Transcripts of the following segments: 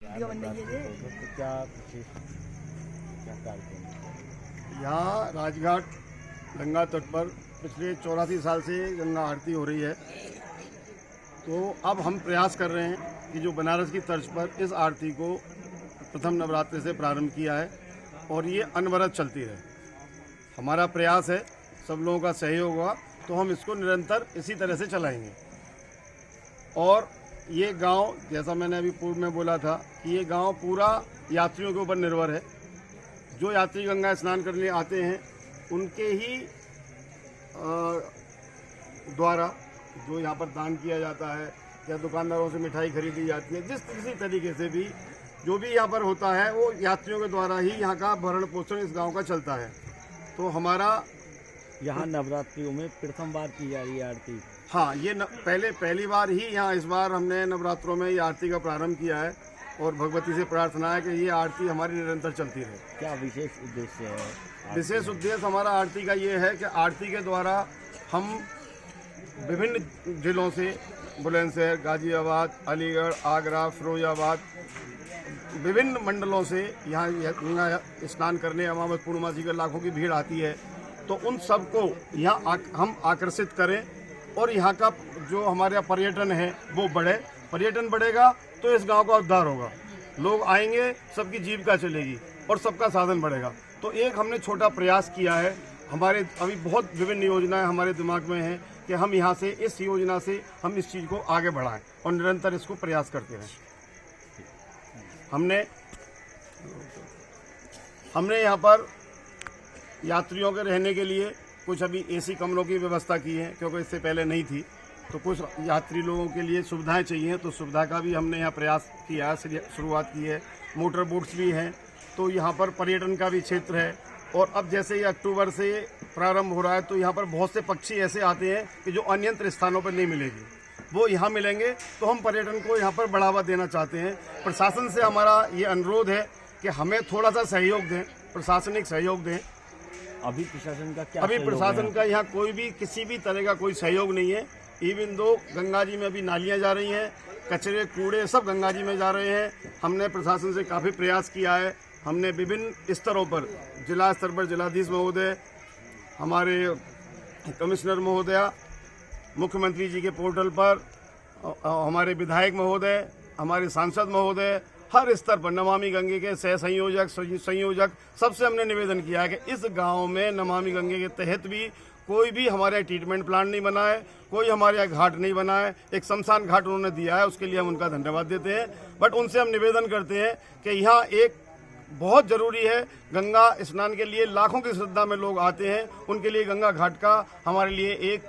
Video बन रही है तो क्या कार्यक्रम यहाँ राजघाट गंगा तट पर पिछले 84 साल से गंगा आरती हो रही है। तो अब हम प्रयास कर रहे हैं कि जो बनारस की तर्ज पर इस आरती को प्रथम नवरात्रि से प्रारंभ किया है और ये अनवरत चलती रहे। हमारा प्रयास है, सब लोगों का सहयोग हुआ तो हम इसको निरंतर इसी तरह से चलाएंगे। और ये गांव, जैसा मैंने अभी पूर्व में बोला था कि ये गांव पूरा यात्रियों के ऊपर निर्भर है। जो यात्री गंगा स्नान करने आते हैं उनके ही द्वारा जो यहाँ पर दान किया जाता है या दुकानदारों से मिठाई खरीदी जाती है, जिस किसी तरीके से भी जो भी यहाँ पर होता है वो यात्रियों के द्वारा ही यहाँ का भरण पोषण इस गांव का चलता है। तो हमारा यहाँ नवरात्रियों में प्रथम बार की जा रही है आरती। हाँ, ये पहली बार ही यहाँ इस बार हमने नवरात्रों में ये आरती का प्रारंभ किया है और भगवती से प्रार्थना है कि ये आरती हमारी निरंतर चलती रहे। क्या विशेष उद्देश्य है? विशेष उद्देश्य हमारा आरती का ये है कि आरती के द्वारा हम विभिन्न जिलों से, बुलंदशहर, गाजियाबाद, अलीगढ़, आगरा, फिरोजाबाद, विभिन्न मंडलों से यहाँ गंगा स्नान करने अमावस पूर्णमासी के लाखों की भीड़ आती है। तो उन सबको यहाँ हम आकर्षित करें और यहाँ का जो हमारे यहाँ पर्यटन है वो बढ़े। पर्यटन बढ़ेगा तो इस गांव का उद्धार होगा, लोग आएंगे, सबकी जीविका चलेगी और सबका साधन बढ़ेगा। तो एक हमने छोटा प्रयास किया है। हमारे अभी बहुत विभिन्न योजनाएं हमारे दिमाग में हैं कि हम यहाँ से इस योजना से हम इस चीज़ को आगे बढ़ाएं और निरंतर इसको प्रयास करते रहें। हमने यहाँ पर यात्रियों के रहने के लिए कुछ अभी एसी कमरों की व्यवस्था की है, क्योंकि इससे पहले नहीं थी। तो कुछ यात्री लोगों के लिए सुविधाएं चाहिए, तो सुविधा का भी हमने यहाँ प्रयास किया है, शुरुआत की है। मोटर बोट्स भी हैं, तो यहाँ पर पर्यटन का भी क्षेत्र है। और अब जैसे ही अक्टूबर से प्रारंभ हो रहा है तो यहाँ पर बहुत से पक्षी ऐसे आते हैं कि जो अन्यत्र स्थानों पर नहीं मिलेगी, वो यहाँ मिलेंगे। तो हम पर्यटन को यहाँ पर बढ़ावा देना चाहते हैं। प्रशासन से हमारा ये अनुरोध है कि हमें थोड़ा सा सहयोग दें, प्रशासनिक सहयोग दें। अभी प्रशासन का क्या? अभी प्रशासन का यहाँ कोई भी किसी भी तरह का कोई सहयोग नहीं है। इवन दो गंगा जी में अभी नालियाँ जा रही हैं, कचरे कूड़े सब गंगा जी में जा रहे हैं। हमने प्रशासन से काफ़ी प्रयास किया है। हमने विभिन्न स्तरों पर, जिला स्तर पर जिलाधीश महोदय, हमारे कमिश्नर महोदया, मुख्यमंत्री जी के पोर्टल पर, हमारे विधायक महोदय, हमारे सांसद महोदय, हर स्तर पर नमामि गंगे के सह संयोजक सबसे हमने निवेदन किया है कि इस गांव में नमामि गंगे के तहत भी कोई भी हमारे ट्रीटमेंट प्लांट नहीं बना है, कोई हमारे यहाँ घाट नहीं बना है। एक शमशान घाट उन्होंने दिया है, उसके लिए हम उनका धन्यवाद देते हैं। बट उनसे हम निवेदन करते हैं कि यहाँ एक बहुत ज़रूरी है, गंगा स्नान के लिए लाखों की श्रद्धा में लोग आते हैं, उनके लिए गंगा घाट का हमारे लिए एक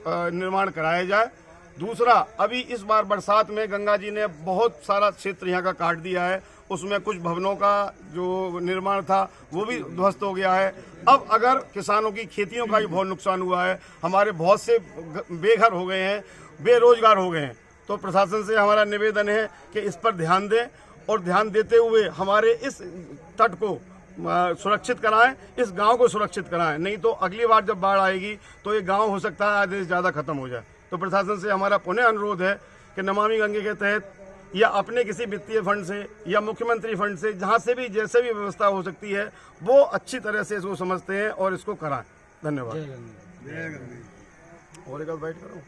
निर्माण कराया जाए। दूसरा, अभी इस बार बरसात में गंगा जी ने बहुत सारा क्षेत्र यहाँ का काट दिया है, उसमें कुछ भवनों का जो निर्माण था वो भी ध्वस्त हो गया है। अब अगर किसानों की खेतियों का भी बहुत नुकसान हुआ है, हमारे बहुत से बेघर हो गए हैं, बेरोजगार हो गए हैं। तो प्रशासन से हमारा निवेदन है कि इस पर ध्यान दें और ध्यान देते हुए हमारे इस तट को सुरक्षित कराएं, इस गांव को सुरक्षित कराएं। नहीं तो अगली बार जब बाढ़ आएगी तो ये गांव हो सकता है आधे से ज़्यादा खत्म हो जाए। तो प्रशासन से हमारा पुनः अनुरोध है कि नमामि गंगे के तहत या अपने किसी वित्तीय फंड से या मुख्यमंत्री फंड से, जहां से भी जैसे भी व्यवस्था हो सकती है, वो अच्छी तरह से इसको समझते हैं और इसको कराएं। धन्यवाद। और एक बार बैठ करो।